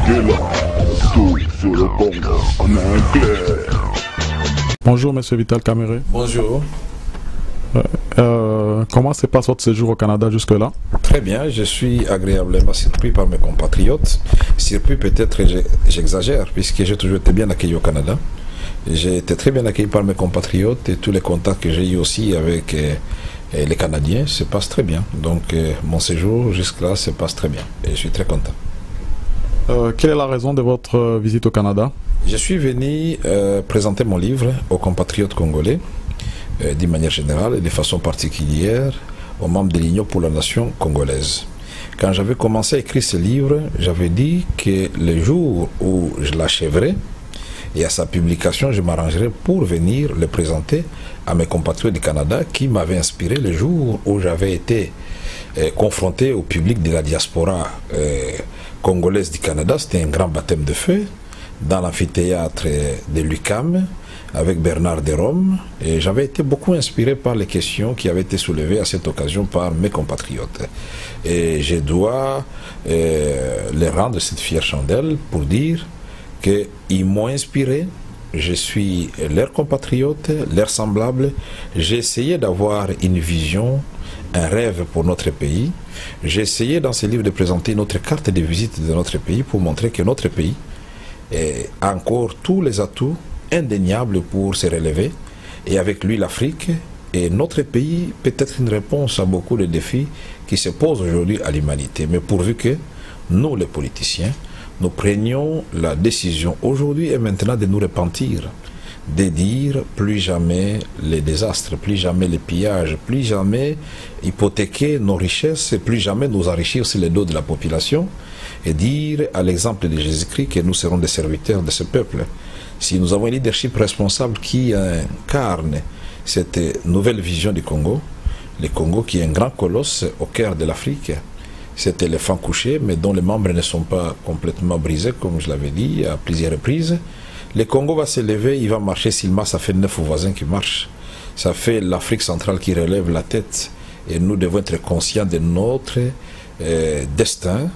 Tout sur le Congo en anglais. Bonjour Monsieur Vital Kamere. Bonjour. Comment se passe votre séjour au Canada jusque-là? Très bien, je suis agréablement surpris par mes compatriotes. Surpris peut-être, j'exagère, puisque j'ai toujours été bien accueilli au Canada. J'ai été très bien accueilli par mes compatriotes et tous les contacts que j'ai eu aussi avec les Canadiens se passent très bien. Donc mon séjour jusque-là se passe très bien et je suis très content. Quelle est la raison de votre visite au Canada? Je suis venu présenter mon livre aux compatriotes congolais, d'une manière générale et de façon particulière aux membres de l'Union pour la nation congolaise. Quand j'avais commencé à écrire ce livre, j'avais dit que le jour où je l'achèverai et à sa publication, je m'arrangerai pour venir le présenter à mes compatriotes du Canada qui m'avaient inspiré le jour où j'avais été confronté au public de la diaspora congolaise du Canada. C'était un grand baptême de feu dans l'amphithéâtre de l'UQAM avec Bernard de Rome, et j'avais été beaucoup inspiré par les questions qui avaient été soulevées à cette occasion par mes compatriotes. Et je dois les rendre cette fière chandelle pour dire qu'ils m'ont inspiré. Je suis leur compatriote, leur semblable. J'ai essayé d'avoir une vision, un rêve pour notre pays. J'ai essayé dans ce livre de présenter notre carte de visite de notre pays pour montrer que notre pays a encore tous les atouts indéniables pour se relever, et avec lui l'Afrique et notre pays peut être une réponse à beaucoup de défis qui se posent aujourd'hui à l'humanité, mais pourvu que nous les politiciens nous prenions la décision aujourd'hui et maintenant de nous repentir, de dire plus jamais les désastres, plus jamais les pillages, plus jamais hypothéquer nos richesses, plus jamais nous enrichir sur le dos de la population, et dire à l'exemple de Jésus-Christ que nous serons des serviteurs de ce peuple. Si nous avons un leadership responsable qui incarne cette nouvelle vision du Congo, le Congo qui est un grand colosse au cœur de l'Afrique, cet éléphant couché, mais dont les membres ne sont pas complètement brisés, comme je l'avais dit à plusieurs reprises, le Congo va se lever, il va marcher. Silma, ça fait 9 voisins qui marchent. Ça fait l'Afrique centrale qui relève la tête. Et nous devons être conscients de notre destin.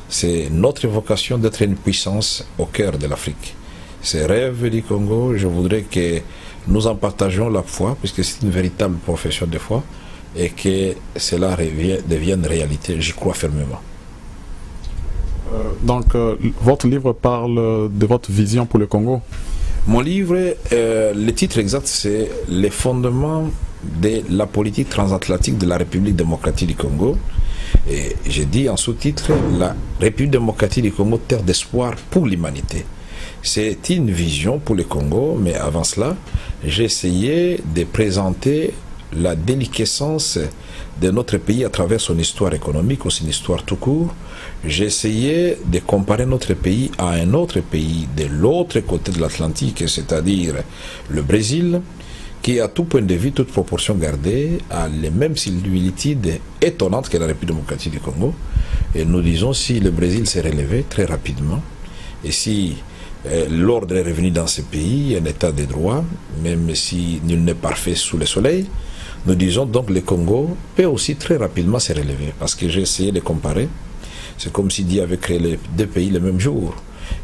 C'est notre vocation d'être une puissance au cœur de l'Afrique. Ces rêves du Congo, je voudrais que nous en partagions la foi, puisque c'est une véritable profession de foi, et que cela devienne réalité. J'y crois fermement. Donc, votre livre parle de votre vision pour le Congo? Mon livre, le titre exact, c'est « Les fondements de la politique transatlantique de la République démocratique du Congo ». Et j'ai dit en sous-titre « La République démocratique du Congo, terre d'espoir pour l'humanité ». C'est une vision pour le Congo, mais avant cela, j'ai essayé de présenter la déliquescence de notre pays à travers son histoire économique ou son histoire tout court. J'ai essayé de comparer notre pays à un autre pays de l'autre côté de l'Atlantique, c'est-à-dire le Brésil, qui à tout point de vue, toute proportion gardée, a les mêmes similitudes étonnantes que la République démocratique du Congo. Et nous disons, si le Brésil s'est relevé très rapidement, et si l'ordre est revenu dans ce pays, un état de droit, même si nul n'est parfait sous le soleil, nous disons donc que le Congo peut aussi très rapidement se relever, parce que j'ai essayé de comparer. C'est comme si Dieu avait créé les deux pays le même jour.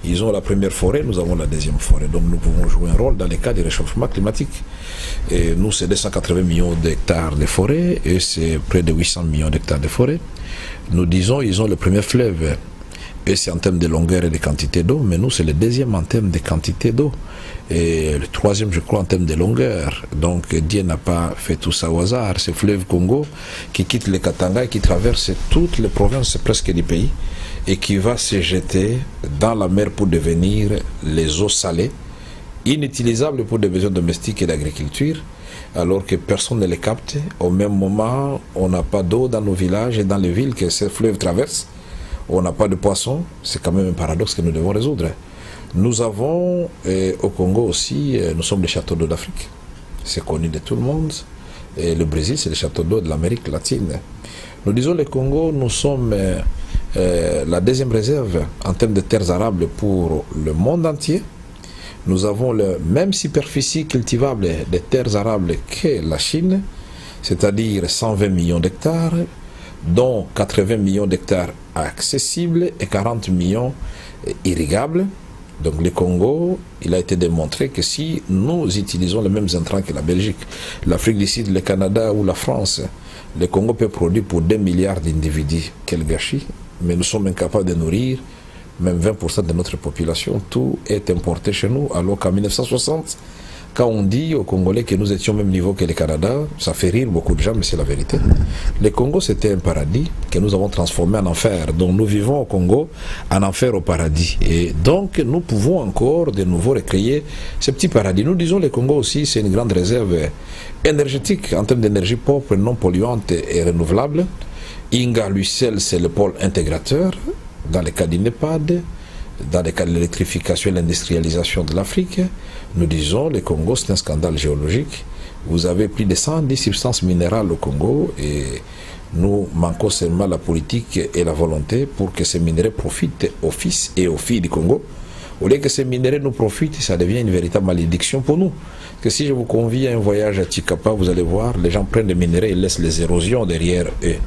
Ils ont la première forêt, nous avons la deuxième forêt. Donc nous pouvons jouer un rôle dans les cas du réchauffement climatique. Et nous, c'est 280 millions d'hectares de forêt, et c'est près de 800 millions d'hectares de forêt. Nous disons ils ont le premier fleuve. Et c'est en termes de longueur et de quantité d'eau, mais nous, c'est le deuxième en termes de quantité d'eau. Et le troisième, je crois, en termes de longueur. Donc, Dieu n'a pas fait tout ça au hasard. Ce fleuve Congo qui quitte le Katanga et qui traverse toutes les provinces presque du pays et qui va se jeter dans la mer pour devenir les eaux salées, inutilisables pour des besoins domestiques et d'agriculture, alors que personne ne les capte. Au même moment, on n'a pas d'eau dans nos villages et dans les villes que ce fleuve traverse. On n'a pas de poissons, c'est quand même un paradoxe que nous devons résoudre. Nous avons au Congo aussi, nous sommes les châteaux d'eau d'Afrique. C'est connu de tout le monde. Et le Brésil, c'est les châteaux d'eau de l'Amérique latine. Nous disons le Congo, nous sommes la deuxième réserve en termes de terres arables pour le monde entier. Nous avons la même superficie cultivable des terres arables que la Chine, c'est-à-dire 120 millions d'hectares, dont 80 millions d'hectares accessibles et 40 millions irrigable. Donc le Congo, il a été démontré que si nous utilisons les mêmes intrants que la Belgique, l'Afrique du Sud, le Canada ou la France, le Congo peut produire pour 2 milliards d'individus. Quel gâchis! Mais nous sommes incapables de nourrir même 20% de notre population. Tout est importé chez nous, alors qu'en 1960, quand on dit aux Congolais que nous étions au même niveau que le Canada, ça fait rire beaucoup de gens, mais c'est la vérité. Le Congo, c'était un paradis que nous avons transformé en enfer. Donc nous vivons au Congo en enfer au paradis. Et donc nous pouvons encore de nouveau recréer ce petit paradis. Nous disons le Congo aussi, c'est une grande réserve énergétique en termes d'énergie propre, non polluante et renouvelable. Inga, lui seul, c'est le pôle intégrateur dans le cas d'INEPAD. Dans le cas de l'électrification et l'industrialisation de l'Afrique, nous disons le Congo, c'est un scandale géologique. Vous avez plus de 110 substances minérales au Congo et nous manquons seulement la politique et la volonté pour que ces minéraux profitent aux fils et aux filles du Congo. Au lieu que ces minéraux nous profitent, ça devient une véritable malédiction pour nous. Parce que si je vous convie à un voyage à Tikapa, vous allez voir, les gens prennent des minéraux et laissent les érosions derrière eux.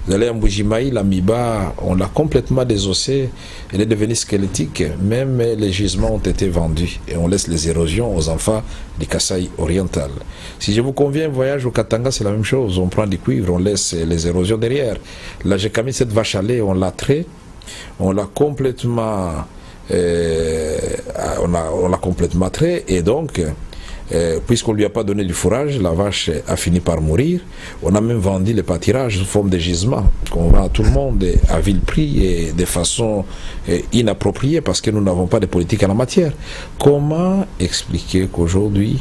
Vous allez à Mbujimaï, l'amiba, on l'a complètement désossé, elle est devenue squelettique, même les gisements ont été vendus et on laisse les érosions aux enfants du Kasaï oriental. Si je vous conviens, un voyage au Katanga, c'est la même chose, on prend du cuivre, on laisse les érosions derrière. Là, j'ai mis cette vache à lait, on l'a trait, on l'a complètement, complètement trait et donc... puisqu'on ne lui a pas donné du fourrage, la vache a fini par mourir. On a même vendu les pâturages sous forme de gisements qu'on vend à tout le monde à vil prix et de façon inappropriée parce que nous n'avons pas de politique en la matière. Comment expliquer qu'aujourd'hui,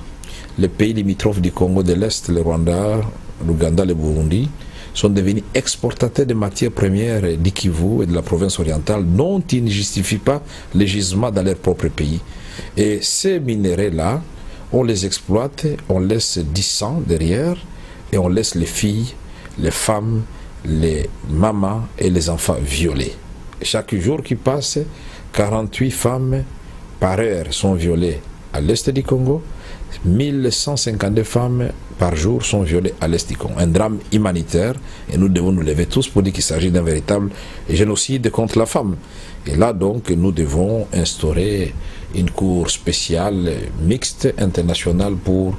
les pays limitrophes du Congo de l'Est, le Rwanda, l'Ouganda, le Burundi, sont devenus exportateurs de matières premières du Kivu et de la province orientale dont ils ne justifient pas les gisements dans leur propre pays. Et ces minéraux-là, on les exploite, on laisse 10 sang derrière et on laisse les filles, les femmes, les mamans et les enfants violés. Chaque jour qui passe, 48 femmes par heure sont violées à l'est du Congo, 1152 femmes par jour sont violées à l'est du Congo. Un drame humanitaire et nous devons nous lever tous pour dire qu'il s'agit d'un véritable génocide contre la femme. Et là donc nous devons instaurer une cour spéciale, mixte, internationale pour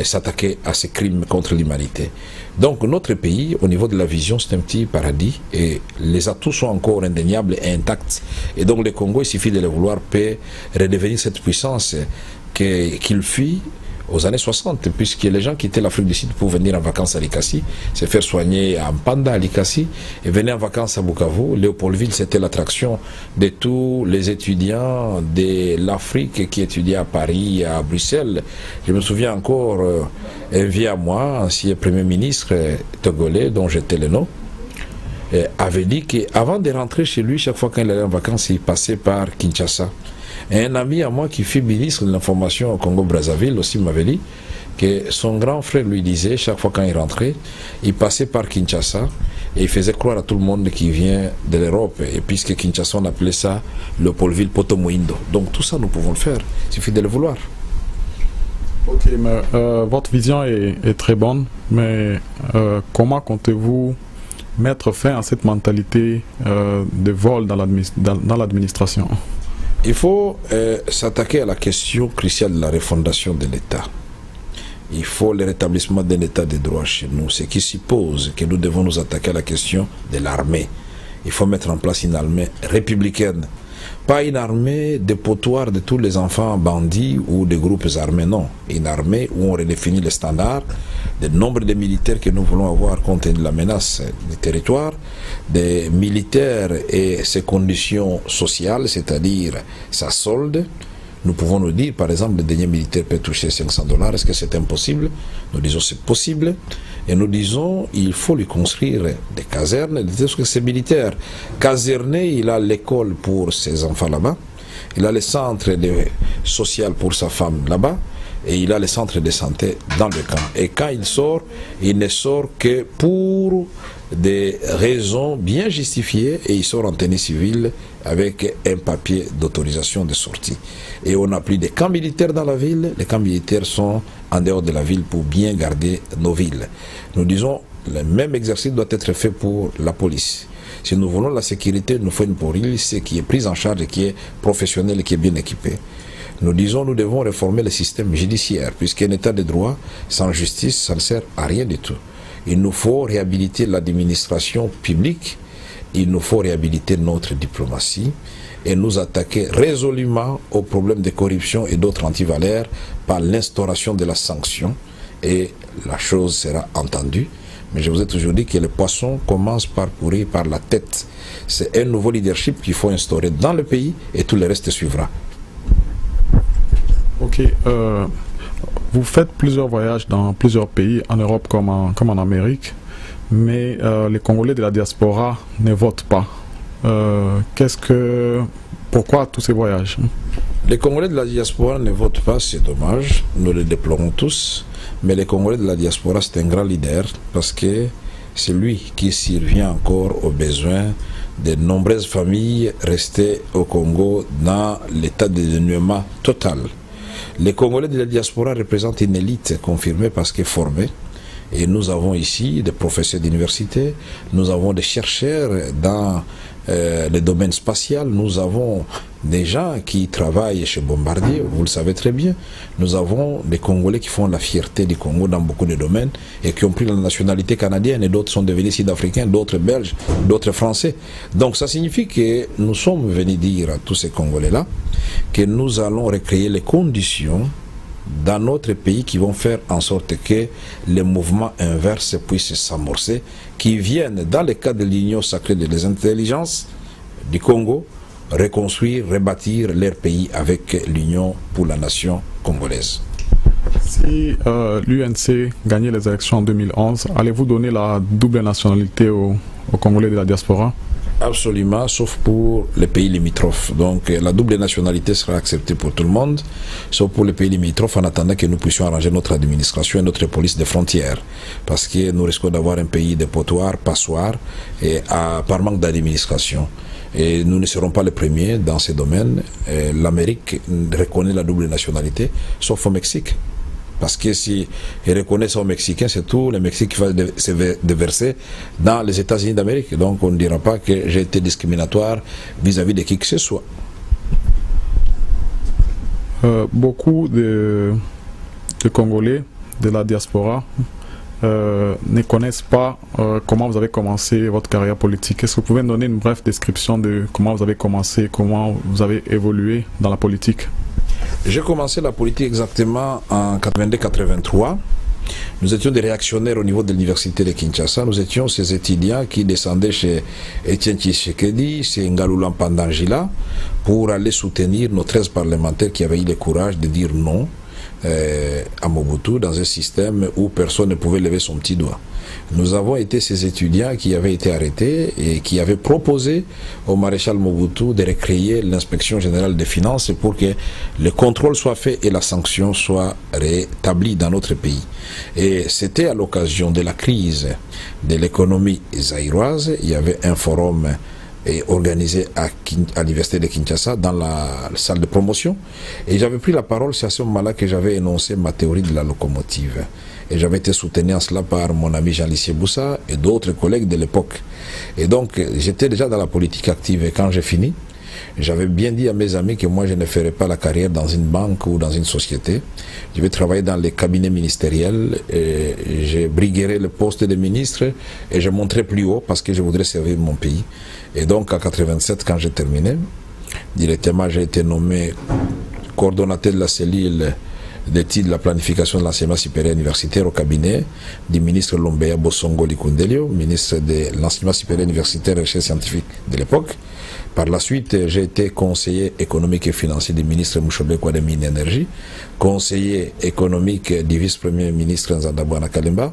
s'attaquer à ces crimes contre l'humanité. Donc notre pays, au niveau de la vision, c'est un petit paradis et les atouts sont encore indéniables et intacts. Et donc le Congo, il suffit de le vouloir, peut redevenir cette puissance qu'il fuit aux années 60, puisque les gens quittaient l'Afrique du Sud pour venir en vacances à Likasi, se faire soigner à Mpanda à Likasi, et venir en vacances à Bukavu. Léopoldville, c'était l'attraction de tous les étudiants de l'Afrique qui étudiaient à Paris, à Bruxelles. Je me souviens encore, un vieux à moi, ancien Premier ministre togolais, dont j'étais le nom, avait dit qu'avant de rentrer chez lui, chaque fois qu'il allait en vacances, il passait par Kinshasa. Et un ami à moi qui fut ministre de l'information au Congo-Brazzaville aussi m'avait dit que son grand frère lui disait, chaque fois quand il rentrait, il passait par Kinshasa et il faisait croire à tout le monde qui vient de l'Europe. Et puisque Kinshasa, on appelait ça Léopoldville Potomoindo. Donc tout ça, nous pouvons le faire. Il suffit de le vouloir. Ok, mais votre vision est très bonne, mais comment comptez-vous mettre fin à cette mentalité de vol dans l'administration? Il faut s'attaquer à la question cruciale de la refondation de l'État. Il faut le rétablissement d'un État de droit chez nous, ce qui suppose que nous devons nous attaquer à la question de l'armée. Il faut mettre en place une armée républicaine, pas une armée dépotoir de tous les enfants bandits ou des groupes armés, non. Une armée où on redéfinit les standards, le nombre de militaires que nous voulons avoir compte tenu de la menace du territoire, des militaires et ses conditions sociales, c'est-à-dire sa solde. Nous pouvons nous dire, par exemple, le dernier militaire peut toucher $500. Est-ce que c'est impossible? Nous disons c'est possible. Et nous disons il faut lui construire des casernes. Parce que c'est militaire. Caserné, il a l'école pour ses enfants là-bas. Il a le centre social pour sa femme là-bas. Et il a le centre de santé dans le camp. Et quand il sort, il ne sort que pour des raisons bien justifiées et il sort en tenue civile avec un papier d'autorisation de sortie. Et on n'a plus de camps militaires dans la ville. Les camps militaires sont en dehors de la ville pour bien garder nos villes. Nous disons le même exercice doit être fait pour la police. Si nous voulons la sécurité, il nous faut une police qui est prise en charge, et qui est professionnelle et qui est bien équipée. Nous disons nous devons réformer le système judiciaire, puisqu'un état de droit sans justice, ça ne sert à rien du tout. Il nous faut réhabiliter l'administration publique, il nous faut réhabiliter notre diplomatie et nous attaquer résolument aux problèmes de corruption et d'autres antivaleurs par l'instauration de la sanction, et la chose sera entendue. Mais je vous ai toujours dit que le poisson commence par pourrir par la tête. C'est un nouveau leadership qu'il faut instaurer dans le pays et tout le reste suivra. Ok, vous faites plusieurs voyages dans plusieurs pays, en Europe comme en Amérique, mais les Congolais de la diaspora ne votent pas. Pourquoi tous ces voyages? Les Congolais de la diaspora ne votent pas, c'est dommage, nous le déplorons tous, mais les Congolais de la diaspora, c'est un grand leader, parce que c'est lui qui survient encore aux besoins de nombreuses familles restées au Congo dans l'état de dénuement total. Les Congolais de la diaspora représentent une élite confirmée parce qu'elle est formée. Et nous avons ici des professeurs d'université, nous avons des chercheurs dans le domaine spatial, nous avons des gens qui travaillent chez Bombardier, vous le savez très bien. Nous avons des Congolais qui font la fierté du Congo dans beaucoup de domaines et qui ont pris la nationalité canadienne, et d'autres sont devenus sud-africains, d'autres belges, d'autres français. Donc ça signifie que nous sommes venus dire à tous ces Congolais-là que nous allons recréer les conditions dans notre pays qui vont faire en sorte que les mouvements inverses puissent s'amorcer, qui viennent, dans le cadre de l'Union sacrée des intelligences du Congo, reconstruire, rebâtir leur pays avec l'Union pour la nation congolaise. Si l'UNC gagnait les élections en 2011, allez-vous donner la double nationalité aux Congolais de la diaspora? Absolument, sauf pour les pays limitrophes. Donc la double nationalité sera acceptée pour tout le monde, sauf pour les pays limitrophes, en attendant que nous puissions arranger notre administration et notre police des frontières. Parce que nous risquons d'avoir un pays de potoirs, passoires, et par manque d'administration. Et nous ne serons pas les premiers dans ces domaines. L'Amérique reconnaît la double nationalité, sauf au Mexique. Parce que si ils reconnaissent aux Mexicains, c'est tout le Mexique qui va se déverser dans les États-Unis d'Amérique. Donc on ne dira pas que j'ai été discriminatoire vis-à-vis de qui que ce soit. Beaucoup de Congolais de la diaspora ne connaissent pas comment vous avez commencé votre carrière politique. Est-ce que vous pouvez me donner une brève description de comment vous avez commencé, comment vous avez évolué dans la politique? J'ai commencé la politique exactement en 82-83. Nous étions des réactionnaires au niveau de l'université de Kinshasa. Nous étions ces étudiants qui descendaient chez Etienne Tshisekedi, chez Ngalula Mpandangila, pour aller soutenir nos 13 parlementaires qui avaient eu le courage de dire non à Mobutu dans un système où personne ne pouvait lever son petit doigt. Nous avons été ces étudiants qui avaient été arrêtés et qui avaient proposé au maréchal Mobutu de recréer l'inspection générale des finances pour que le contrôle soit fait et la sanction soit rétablie dans notre pays. Et c'était à l'occasion de la crise de l'économie zaïroise. Il y avait un forum organisé à l'université de Kinshasa dans la salle de promotion, et j'avais pris la parole. C'est à ce moment-là que j'avais énoncé ma théorie de la locomotive, et j'avais été soutenu en cela par mon ami Jean-Lycée Boussa et d'autres collègues de l'époque. Et donc j'étais déjà dans la politique active, et quand j'ai fini, j'avais bien dit à mes amis que moi je ne ferais pas la carrière dans une banque ou dans une société. Je vais travailler dans les cabinets ministériels, et je briguerai le poste de ministre et je monterai plus haut parce que je voudrais servir mon pays. Et donc en 87, quand j'ai terminé, directement j'ai été nommé coordonnateur de la cellule d'études de la planification de l'enseignement supérieur universitaire au cabinet du ministre Lombeya Bosongo Likundelio, ministre de l'enseignement supérieur universitaire et recherche scientifique de l'époque. Par la suite, j'ai été conseiller économique et financier du ministre Mouchobekwa de Mines et Énergie, conseiller économique du vice-premier ministre Nzandabwana Kalemba,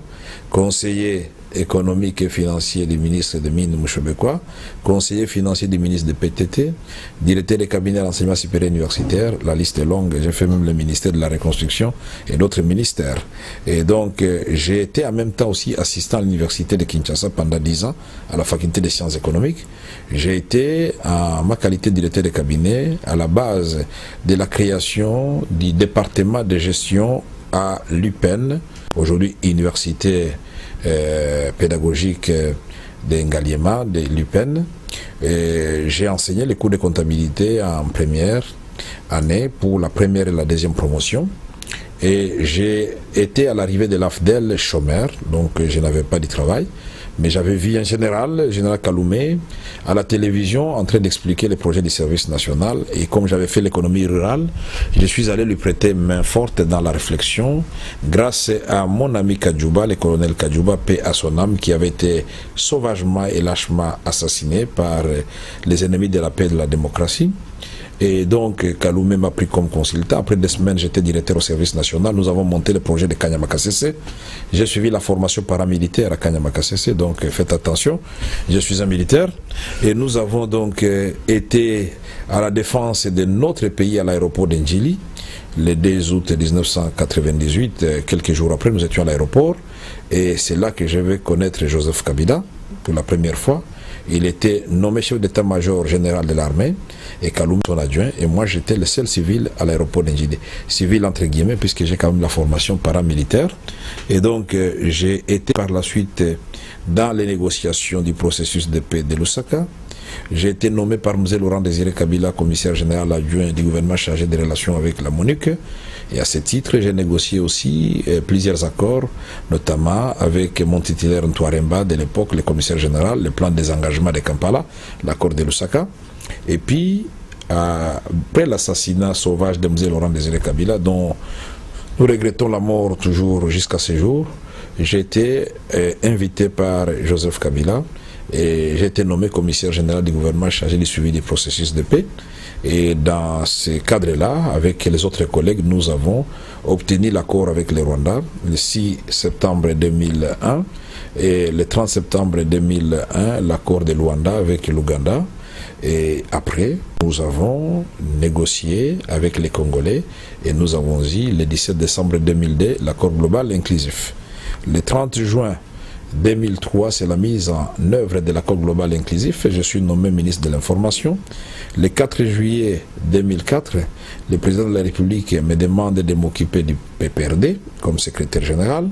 conseiller économique et financier du ministre de Mines Mouchobekwa, conseiller financier du ministre de PTT, directeur des cabinets d'enseignement supérieur universitaire. La liste est longue, j'ai fait même le ministère de la Reconstruction et d'autres ministères. Et donc j'ai été en même temps aussi assistant à l'université de Kinshasa pendant 10 ans à la faculté des sciences économiques. J'ai été en ma qualité de directeur de cabinet à la base de la création du département de gestion à l'UPEN, aujourd'hui université pédagogique de Ngaliema, de l'UPEN. J'ai enseigné les cours de comptabilité en première année pour la première et la deuxième promotion. Et j'ai été à l'arrivée de l'AFDEL chômeur, donc je n'avais pas de travail. Mais j'avais vu un général Kaloumé, à la télévision en train d'expliquer les projets du service national. Et comme j'avais fait l'économie rurale, je suis allé lui prêter main forte dans la réflexion grâce à mon ami Kadjouba, le colonel Kadjouba, paix à son âme, qui avait été sauvagement et lâchement assassiné par les ennemis de la paix et de la démocratie. Et donc, Kaloumé m'a pris comme consultant. Après 2 semaines, j'étais directeur au service national. Nous avons monté le projet de Kanyama-Kassese. J'ai suivi la formation paramilitaire à Kanyama-Kassese. Donc, faites attention. Je suis un militaire. Et nous avons donc été à la défense de notre pays à l'aéroport d'Ndjili. Le 2 août 1998, quelques jours après, nous étions à l'aéroport. Et c'est là que je vais connaître Joseph Kabila pour la première fois. Il était nommé chef d'état-major général de l'armée et Kaloum son adjoint, et moi j'étais le seul civil à l'aéroport d'Ndjili. Civil entre guillemets, puisque j'ai quand même la formation paramilitaire. Et donc j'ai été par la suite dans les négociations du processus de paix de Lusaka. J'ai été nommé par M. Laurent Désiré Kabila, commissaire général adjoint du gouvernement chargé des relations avec la MONUC. Et à ce titre, j'ai négocié aussi plusieurs accords, notamment avec mon titulaire Ntouaremba de l'époque, le commissaire général, le plan des engagements de Kampala, l'accord de Lusaka. Et puis, après l'assassinat sauvage de M. Laurent Désiré Kabila, dont nous regrettons la mort toujours jusqu'à ce jour, j'ai été invité par Joseph Kabila et j'ai été nommé commissaire général du gouvernement chargé du suivi du processus de paix. Et dans ce cadre-là, avec les autres collègues, nous avons obtenu l'accord avec le Rwanda le 6 septembre 2001 et le 30 septembre 2001, l'accord de Luanda avec l'Ouganda. Et après, nous avons négocié avec les Congolais et nous avons eu le 17 décembre 2002 l'accord global inclusif. Le 30 juin 2003, c'est la mise en œuvre de l'accord global inclusif et je suis nommé ministre de l'Information. Le 4 juillet 2004, le président de la République me demande de m'occuper du PPRD comme secrétaire général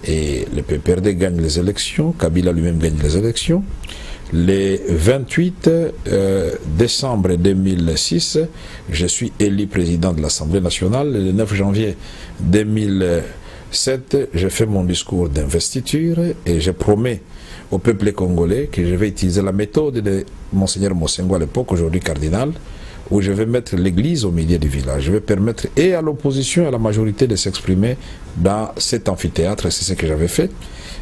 et le PPRD gagne les élections, Kabila lui-même gagne les élections. Le 28 décembre 2006, je suis élu président de l'Assemblée nationale. Le 9 janvier 2007, je fais mon discours d'investiture et je promets au peuple congolais que je vais utiliser la méthode de Monseigneur Mosengo à l'époque, aujourd'hui cardinal, où je vais mettre l'église au milieu du village. Je vais permettre et à l'opposition et à la majorité de s'exprimer dans cet amphithéâtre, c'est ce que j'avais fait.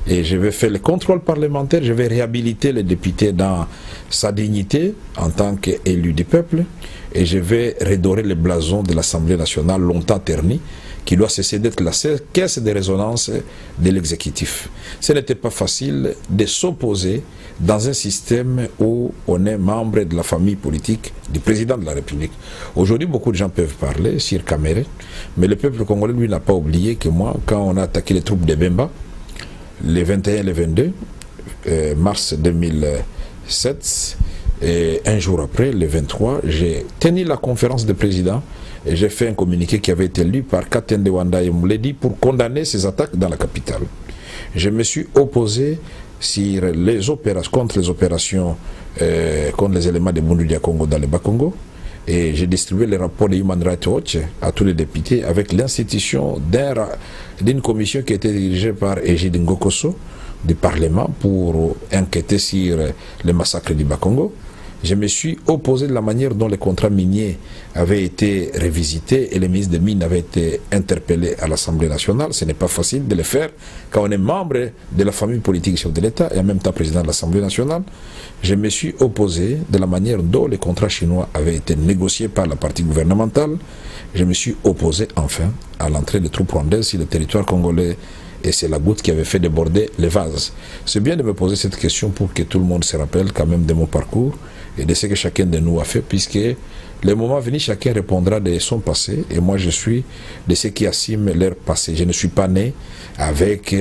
Et je vais faire le contrôle parlementaire, je vais réhabiliter les députés dans sa dignité en tant qu'élu du peuple et je vais redorer le blason de l'Assemblée nationale longtemps terni, qui doit cesser d'être la caisse de résonance de l'exécutif. Ce n'était pas facile de s'opposer dans un système où on est membre de la famille politique du président de la République. Aujourd'hui, beaucoup de gens peuvent parler sur caméra, mais le peuple congolais, lui, n'a pas oublié que moi, quand on a attaqué les troupes de Bemba, les 21 et les 22 mars 2007, et un jour après, le 23, j'ai tenu la conférence de présidents et j'ai fait un communiqué qui avait été lu par Katende Wanda et Mouledi pour condamner ces attaques dans la capitale. Je me suis opposé sur les opérations, contre les opérations, contre les éléments de Bundu Congo dans le Bas-Congo. Et j'ai distribué les rapports de Human Rights Watch à tous les députés avec l'institution d'une commission qui était dirigée par Egide Ngokoso du Parlement pour enquêter sur le massacre du Bas-Congo. Je me suis opposé de la manière dont les contrats miniers avaient été révisités et les ministres des Mines avaient été interpellés à l'Assemblée nationale. Ce n'est pas facile de le faire quand on est membre de la famille politique chef de l'État et en même temps président de l'Assemblée nationale. Je me suis opposé de la manière dont les contrats chinois avaient été négociés par la partie gouvernementale. Je me suis opposé enfin à l'entrée des troupes rwandaises sur le territoire congolais. Et c'est la goutte qui avait fait déborder les vases. C'est bien de me poser cette question pour que tout le monde se rappelle quand même de mon parcours et de ce que chacun de nous a fait, puisque le moment venu, chacun répondra de son passé. Et moi, je suis de ceux qui assument leur passé. Je ne suis pas né avec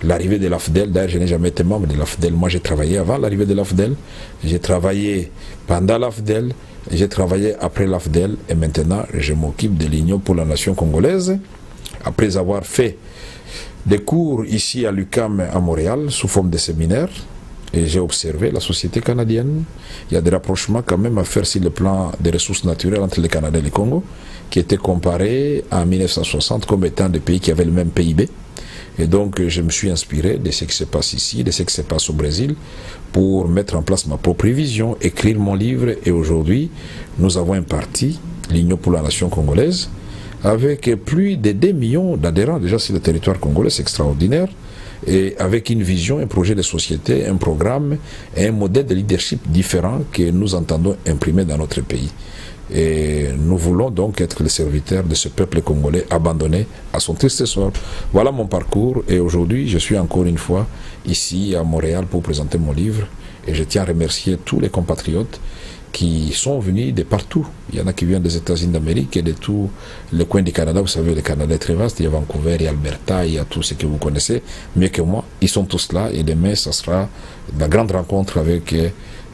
l'arrivée de l'AFDEL. D'ailleurs, je n'ai jamais été membre de l'AFDEL. Moi, j'ai travaillé avant l'arrivée de l'AFDEL. J'ai travaillé pendant l'AFDEL. J'ai travaillé après l'AFDEL. Et maintenant, je m'occupe de l'Union pour la nation congolaise. Après avoir fait des cours ici à l'UQAM à Montréal sous forme de séminaire, et j'ai observé la société canadienne. Il y a des rapprochements quand même à faire sur le plan des ressources naturelles entre le Canada et le Congo, qui étaient comparés en 1960 comme étant des pays qui avaient le même PIB. Et donc je me suis inspiré de ce qui se passe ici, de ce qui se passe au Brésil, pour mettre en place ma propre vision, écrire mon livre. Et aujourd'hui, nous avons un parti, l'Union pour la Nation congolaise, avec plus de 2 millions d'adhérents déjà sur le territoire congolais, c'est extraordinaire, et avec une vision, un projet de société, un programme et un modèle de leadership différent que nous entendons imprimer dans notre pays. Et nous voulons donc être les serviteurs de ce peuple congolais abandonné à son triste sort. Voilà mon parcours, et aujourd'hui je suis encore une fois ici à Montréal pour présenter mon livre, et je tiens à remercier tous les compatriotes qui sont venus de partout. Il y en a qui viennent des États-Unis d'Amérique et de tous les coins du Canada. Vous savez, le Canada est très vaste. Il y a Vancouver, il y a Alberta, il y a tout ce que vous connaissez mieux que moi. Ils sont tous là, et demain, ça sera la grande rencontre avec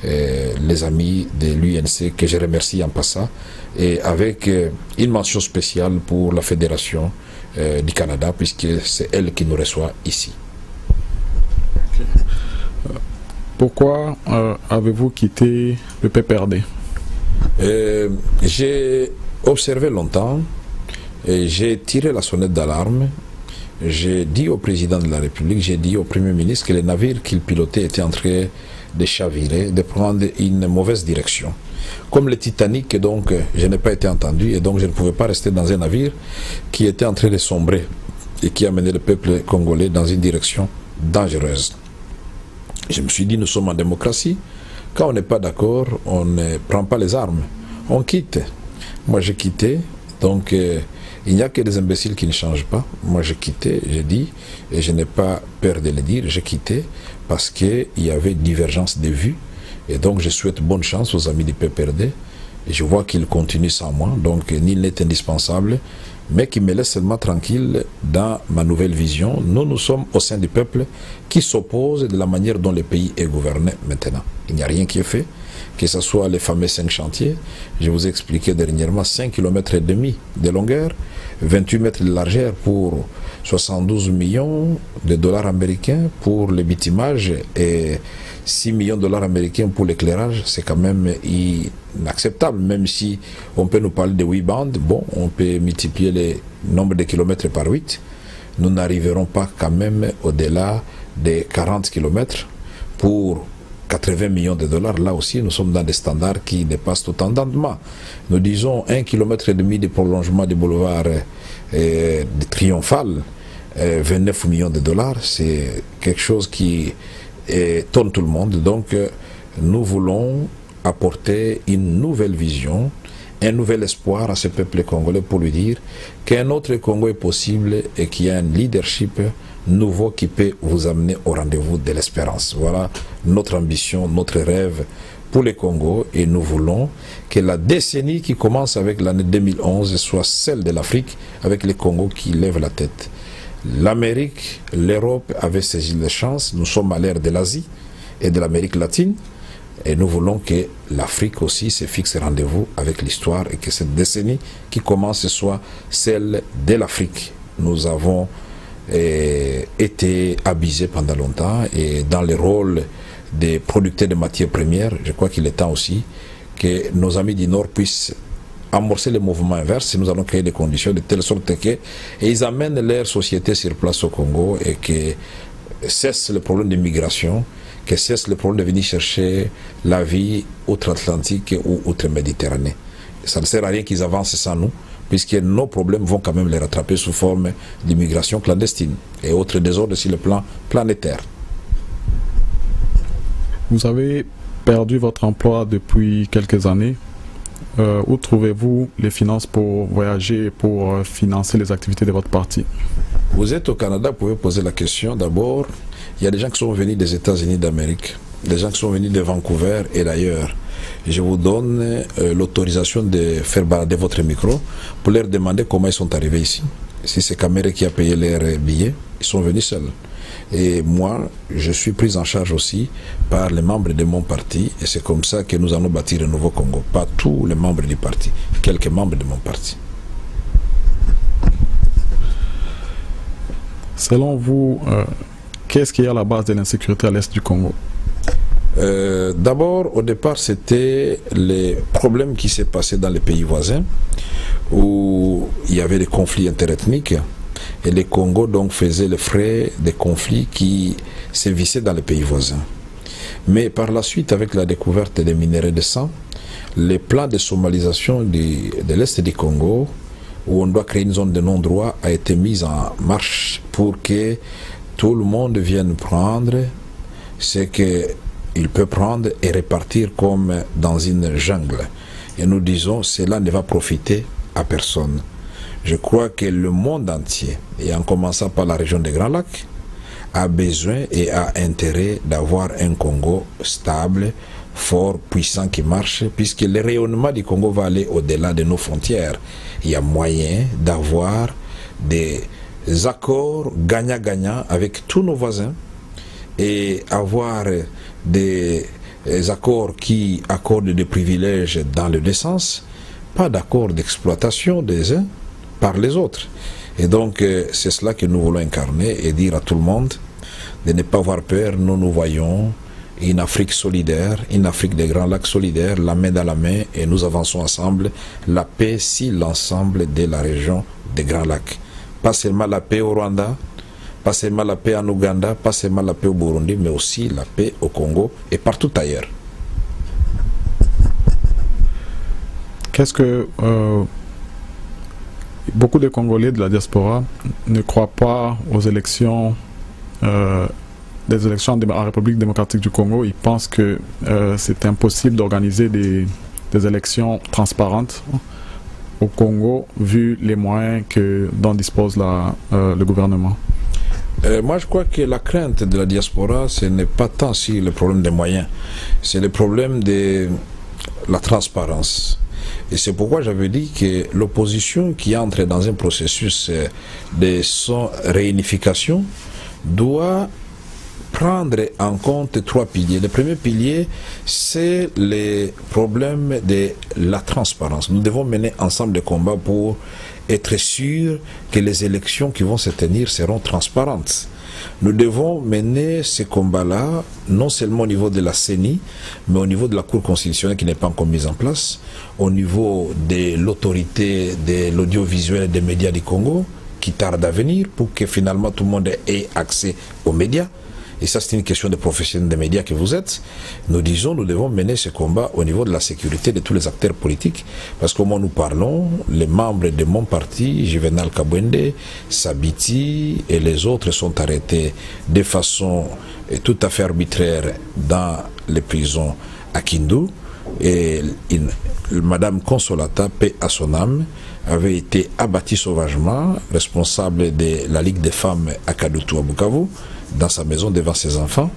les amis de l'UNC, que je remercie en passant, et avec une mention spéciale pour la Fédération du Canada, puisque c'est elle qui nous reçoit ici. Pourquoi avez-vous quitté le PPRD? J'ai observé longtemps, et j'ai tiré la sonnette d'alarme. J'ai dit au président de la République, j'ai dit au Premier ministre que les navires qu'il pilotait étaient en train de chavirer, de prendre une mauvaise direction. Comme le Titanic, donc, je n'ai pas été entendu, et donc je ne pouvais pas rester dans un navire qui était en train de sombrer et qui amenait le peuple congolais dans une direction dangereuse. Je me suis dit, nous sommes en démocratie. Quand on n'est pas d'accord, on ne prend pas les armes. On quitte. Moi, j'ai quitté. Donc, il n'y a que des imbéciles qui ne changent pas. Moi, j'ai quitté, j'ai dit, et je n'ai pas peur de le dire, j'ai quitté parce qu'il y avait divergence de vues. Et donc, je souhaite bonne chance aux amis du PPRD. Et je vois qu'ils continuent sans moi. Donc, nul n'est indispensable, mais qui me laisse seulement tranquille dans ma nouvelle vision. Nous sommes au sein du peuple qui s'oppose de la manière dont le pays est gouverné maintenant. Il n'y a rien qui est fait, que ce soit les fameux 5 chantiers. Je vous ai expliqué dernièrement 5,5 km de longueur, 28 mètres de largeur pour 72 millions de dollars américains pour le bitumage et 6 millions de dollars américains pour l'éclairage. C'est quand même inacceptable, même si on peut nous parler de 8 bandes. Bon, on peut multiplier le nombre de kilomètres par 8. Nous n'arriverons pas quand même au-delà des 40 km pour 80 millions de dollars. Là aussi, nous sommes dans des standards qui dépassent tout entendement. Nous disons 1,5 km de prolongement du boulevard Triomphal, 29 millions de dollars. C'est quelque chose qui étonne tout le monde. Donc, nous voulons apporter une nouvelle vision, un nouvel espoir à ce peuple congolais pour lui dire qu'un autre Congo est possible et qu'il y a un leadership nouveau qui peut vous amener au rendez-vous de l'espérance. Voilà notre ambition, notre rêve pour le Congo, et nous voulons que la décennie qui commence avec l'année 2011 soit celle de l'Afrique, avec le Congo qui lève la tête. L'Amérique, l'Europe avaient saisi les chances. Nous sommes à l'ère de l'Asie et de l'Amérique latine, et nous voulons que l'Afrique aussi se fixe rendez-vous avec l'histoire, et que cette décennie qui commence soit celle de l'Afrique. Nous avons été abusés pendant longtemps, et dans le rôle des producteurs de matières premières, je crois qu'il est temps aussi que nos amis du Nord puissent amorcer le mouvement inverse. Nous allons créer des conditions de telle sorte qu'ils amènent leur société sur place au Congo, et que cesse le problème de migration, que cesse le problème de venir chercher la vie outre-Atlantique ou outre-Méditerranée. Ça ne sert à rien qu'ils avancent sans nous, puisque nos problèmes vont quand même les rattraper sous forme d'immigration clandestine et autres désordres sur le plan planétaire. Vous avez perdu votre emploi depuis quelques années. Où trouvez-vous les finances pour voyager et pour financer les activités de votre parti? Vous êtes au Canada, vous pouvez poser la question. D'abord, il y a des gens qui sont venus des États-Unis d'Amérique, des gens qui sont venus de Vancouver et d'ailleurs. Je vous donne l'autorisation de faire balader votre micro pour leur demander comment ils sont arrivés ici. Si c'est Caméré qui a payé leurs billets, ils sont venus seuls. Et moi, je suis pris en charge aussi par les membres de mon parti, et c'est comme ça que nous allons bâtir un nouveau Congo. Pas tous les membres du parti, quelques membres de mon parti. Selon vous, qu'est-ce qui est à la base de l'insécurité à l'est du Congo? D'abord, au départ, c'était les problèmes qui s'est passé dans les pays voisins, où il y avait des conflits interethniques, et les Congo donc faisaient les frais des conflits qui sévissaient dans les pays voisins. Mais par la suite, avec la découverte des minerais de sang, les plans de somalisation de l'Est du Congo, où on doit créer une zone de non-droit, a été mis en marche pour que tout le monde vienne prendre ce qu'il peut prendre et répartir comme dans une jungle. Et nous disons, cela ne va profiter à personne. Je crois que le monde entier, et en commençant par la région des Grands Lacs, a besoin et a intérêt d'avoir un Congo stable, fort, puissant, qui marche, puisque le rayonnement du Congo va aller au-delà de nos frontières. Il y a moyen d'avoir des accords gagnant-gagnant avec tous nos voisins et avoir des accords qui accordent des privilèges dans le deux sens, pas d'accords d'exploitation des uns par les autres. Et donc c'est cela que nous voulons incarner et dire à tout le monde de ne pas avoir peur. Nous voyons une Afrique solidaire, une Afrique des Grands Lacs solidaire, la main dans la main, et nous avançons ensemble. La paix, si l'ensemble de la région des Grands Lacs. Pas seulement la paix au Rwanda, pas seulement la paix en Ouganda, pas seulement la paix au Burundi, mais aussi la paix au Congo et partout ailleurs. Qu'est-ce que beaucoup de Congolais de la diaspora ne croient pas aux élections, des élections en République démocratique du Congo. Ils pensent que c'est impossible d'organiser des élections transparentes au Congo, vu les moyens dont dispose le gouvernement. Moi, je crois que la crainte de la diaspora, ce n'est pas tant si le problème des moyens, c'est le problème de la transparence. Et c'est pourquoi j'avais dit que l'opposition qui entre dans un processus de son réunification doit prendre en compte trois piliers. Le premier pilier, c'est les problèmes de la transparence. Nous devons mener ensemble des combats pour être sûrs que les élections qui vont se tenir seront transparentes. Nous devons mener ces combats-là, non seulement au niveau de la CENI, mais au niveau de la Cour constitutionnelle qui n'est pas encore mise en place, au niveau de l'autorité de l'audiovisuel et des médias du Congo, qui tarde à venir pour que finalement tout le monde ait accès aux médias. Et ça, c'est une question de professionnels des médias que vous êtes. Nous disons, nous devons mener ce combat au niveau de la sécurité de tous les acteurs politiques. Parce qu'au moment où nous parlons, les membres de mon parti, Juvenal Kabwende, Sabiti et les autres sont arrêtés de façon tout à fait arbitraire dans les prisons à Kindu. Et Madame Consolata, paix à son âme, avait été abattue sauvagement, responsable de la Ligue des femmes à Kadutu à Bukavu, dans sa maison devant ses enfants.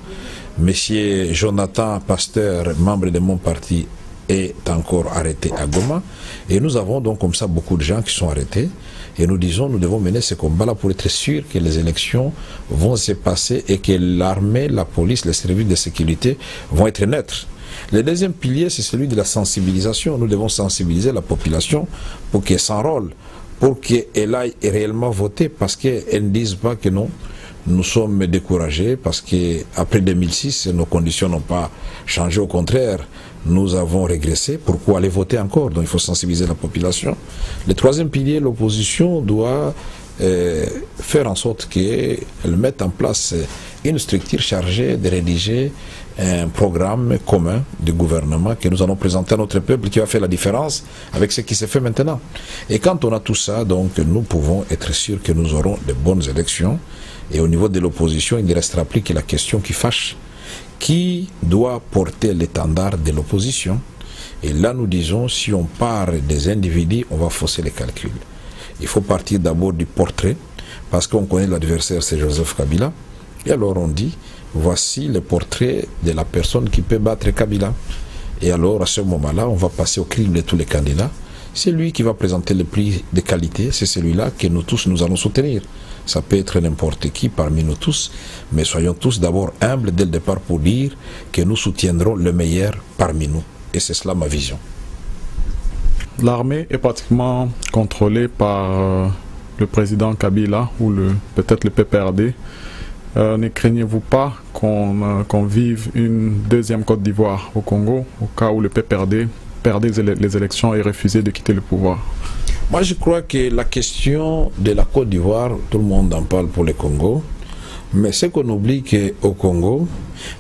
Monsieur Jonathan Pasteur, membre de mon parti, est encore arrêté à Goma. Et nous avons donc comme ça beaucoup de gens qui sont arrêtés. Et nous disons, nous devons mener ce combat-là pour être sûr que les élections vont se passer et que l'armée, la police, les services de sécurité vont être neutres. Le deuxième pilier, c'est celui de la sensibilisation. Nous devons sensibiliser la population pour qu'elle s'enrôle, pour qu'elle aille réellement voter, parce qu'elle ne dise pas que non, nous sommes découragés, parce qu'après 2006, nos conditions n'ont pas changé, au contraire, nous avons régressé. Pourquoi aller voter encore? Donc il faut sensibiliser la population. Le troisième pilier, l'opposition doit faire en sorte qu'elle mette en place une structure chargée de rédiger un programme commun du gouvernement que nous allons présenter à notre peuple, qui va faire la différence avec ce qui se fait maintenant. Et quand on a tout ça, donc nous pouvons être sûrs que nous aurons de bonnes élections. Et au niveau de l'opposition, il ne restera plus que la question qui fâche. Qui doit porter l'étendard de l'opposition? Et là, nous disons, si on part des individus, on va fausser les calculs. Il faut partir d'abord du portrait, parce qu'on connaît l'adversaire, c'est Joseph Kabila. Et alors on dit, voici le portrait de la personne qui peut battre Kabila. Et alors, à ce moment-là, on va passer au crible de tous les candidats. C'est lui qui va présenter le prix de qualité, c'est celui-là que nous tous, nous allons soutenir. Ça peut être n'importe qui parmi nous tous, mais soyons tous d'abord humbles dès le départ pour dire que nous soutiendrons le meilleur parmi nous. Et c'est cela ma vision. L'armée est pratiquement contrôlée par le président Kabila ou peut-être le PPRD. ne craignez-vous pas qu'on vive une deuxième Côte d'Ivoire au Congo, au cas où le PPRD perdait les élections et refusait de quitter le pouvoir? Moi, je crois que la question de la Côte d'Ivoire, tout le monde en parle pour le Congo, mais c'est qu'on oublie qu'au Congo,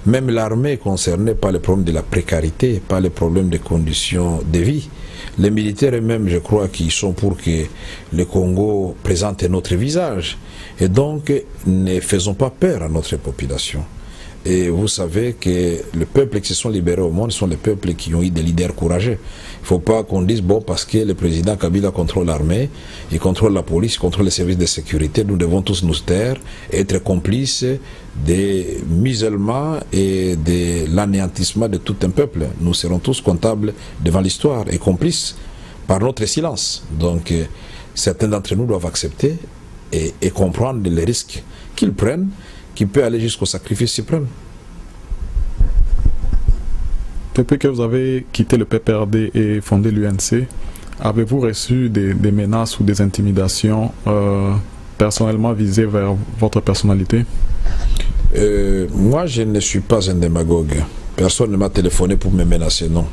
même l'armée est concernée par le problème de la précarité, par le problème des conditions de vie. Les militaires eux-mêmes, je crois qu'ils sont pour que le Congo présente un autre visage. Et donc, ne faisons pas peur à notre population. Et vous savez que les peuples qui se sont libérés au monde sont les peuples qui ont eu des leaders courageux. Il ne faut pas qu'on dise, bon, parce que le président Kabila contrôle l'armée, il contrôle la police, il contrôle les services de sécurité, nous devons tous nous taire et être complices des musulmans et de l'anéantissement de tout un peuple. Nous serons tous comptables devant l'histoire et complices par notre silence. Donc, certains d'entre nous doivent accepter et comprendre les risques qu'ils prennent, qui peut aller jusqu'au sacrifice suprême. Depuis que vous avez quitté le PPRD et fondé l'UNC, avez-vous reçu des menaces ou des intimidations personnellement visées vers votre personnalité? Moi, je ne suis pas un démagogue. Personne ne m'a téléphoné pour me menacer, non.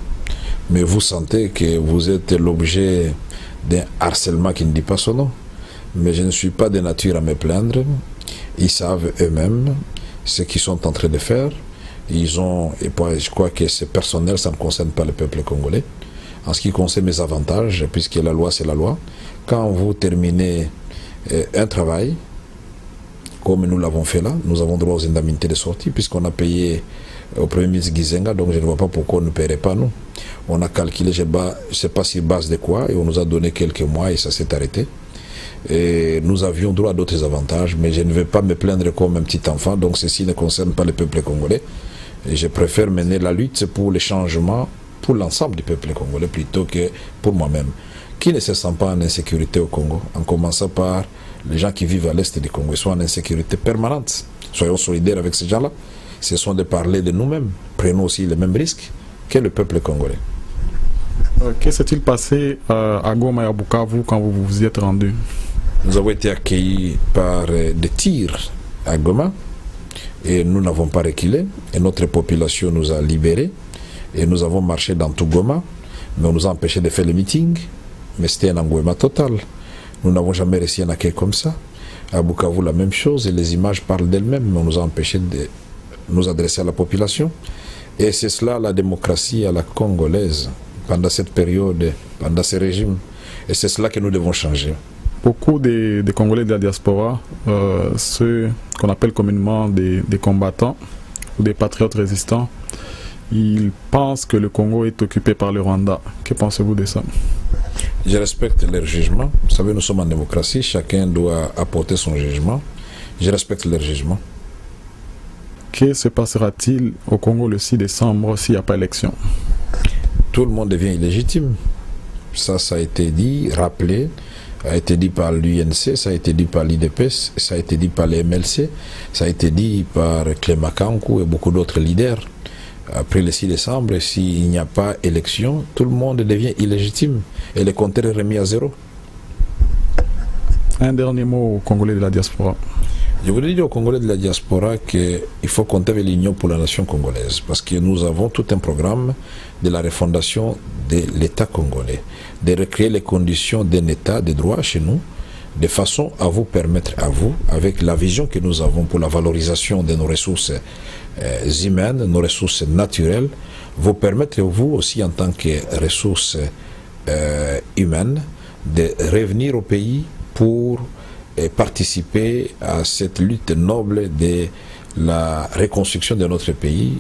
Mais vous sentez que vous êtes l'objet d'un harcèlement qui ne dit pas son nom. Mais je ne suis pas de nature à me plaindre. Ils savent eux-mêmes ce qu'ils sont en train de faire. Ils ont, et je crois que c'est personnel, ça ne concerne pas le peuple congolais. En ce qui concerne mes avantages, puisque la loi c'est la loi, quand vous terminez un travail, comme nous l'avons fait là, nous avons droit aux indemnités de sortie, puisqu'on a payé au Premier ministre Gizenga, donc je ne vois pas pourquoi on ne paierait pas nous. On a calculé, je ne sais pas sur base de quoi, et on nous a donné quelques mois et ça s'est arrêté. Et nous avions droit à d'autres avantages, mais je ne vais pas me plaindre comme un petit enfant, donc ceci ne concerne pas le peuple congolais. Et je préfère mener la lutte pour les changements pour l'ensemble du peuple congolais plutôt que pour moi-même. Qui ne se sent pas en insécurité au Congo, en commençant par les gens qui vivent à l'est du Congo, ils sont en insécurité permanente. Soyons solidaires avec ces gens-là. Ce sont de parler de nous-mêmes. Prenons aussi les mêmes risques que le peuple congolais. Que s'est-il passé à Goma et à Bukavu quand vous vous y êtes rendu? Nous avons été accueillis par des tirs à Goma et nous n'avons pas reculé et notre population nous a libérés et nous avons marché dans tout Goma, mais on nous a empêché de faire les meetings, mais c'était un engouement total. Nous n'avons jamais réussi un accueil comme ça. À Bukavu, la même chose et les images parlent d'elles-mêmes, mais on nous a empêché de nous adresser à la population. Et c'est cela la démocratie à la congolaise pendant cette période, pendant ce régime. Et c'est cela que nous devons changer. Beaucoup des Congolais de la diaspora, ceux qu'on appelle communément des combattants ou des patriotes résistants, ils pensent que le Congo est occupé par le Rwanda. Que pensez-vous de ça? Je respecte leur jugement. Vous savez, nous sommes en démocratie, chacun doit apporter son jugement. Je respecte leur jugement. Que se passera-t-il au Congo le 6 décembre s'il n'y a pas élection? Tout le monde devient illégitime. Ça a été dit, rappelé, a été dit par l'UNC, ça a été dit par l'IDPS, ça a été dit par les MLC, ça a été dit par Clément Kankou et beaucoup d'autres leaders. Après le 6 décembre, s'il n'y a pas élection, tout le monde devient illégitime et le compteur est remis à zéro. Un dernier mot aux Congolais de la diaspora. Je voudrais dire aux Congolais de la diaspora qu'il faut compter avec l'Union pour la nation congolaise parce que nous avons tout un programme de la refondation de l'État congolais, de recréer les conditions d'un État de droit chez nous, de façon à vous permettre à vous, avec la vision que nous avons pour la valorisation de nos ressources humaines, nos ressources naturelles, vous permettre vous aussi en tant que ressources humaines de revenir au pays pour participer à cette lutte noble de la reconstruction de notre pays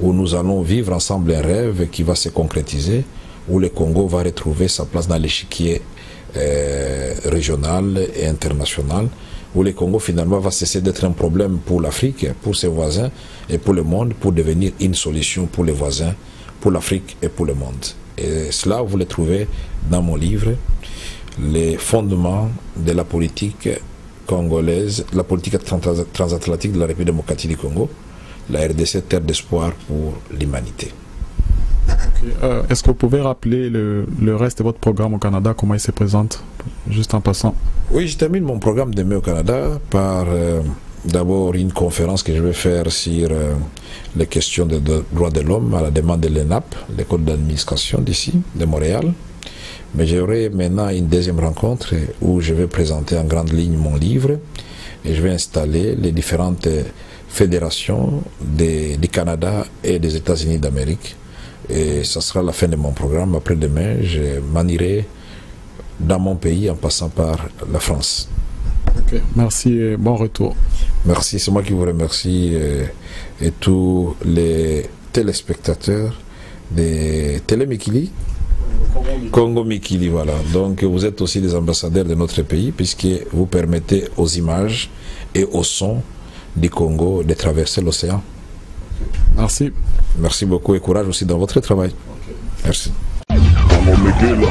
où nous allons vivre ensemble un rêve qui va se concrétiser, où le Congo va retrouver sa place dans l'échiquier régional et international, où le Congo finalement va cesser d'être un problème pour l'Afrique, pour ses voisins et pour le monde, pour devenir une solution pour les voisins, pour l'Afrique et pour le monde. Et cela, vous le trouvez dans mon livre, les fondements de la politique congolaise, la politique transatlantique de la République démocratique du Congo, la RDC, terre d'espoir pour l'humanité. Okay. Est-ce que vous pouvez rappeler le reste de votre programme au Canada, comment il se présente, juste en passant? Oui, je termine mon programme de mai au Canada par d'abord une conférence que je vais faire sur les questions des droits de l'homme à la demande de l'ENAP, l'école d'administration d'ici, de Montréal. Mais j'aurai maintenant une deuxième rencontre où je vais présenter en grande ligne mon livre et je vais installer les différentes fédérations du Canada et des États-Unis d'Amérique. Et ça sera la fin de mon programme. Après-demain, je m'en irai dans mon pays en passant par la France. Okay. Merci et bon retour. Merci, c'est moi qui vous remercie et tous les téléspectateurs de Télémikili, Congo Mikili, voilà. Donc vous êtes aussi des ambassadeurs de notre pays puisque vous permettez aux images et aux sons du Congo de traverser l'océan. Merci. Merci beaucoup et courage aussi dans votre travail. Merci. Congo Mikili,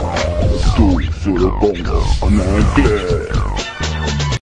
tout sur le Congo en anglais.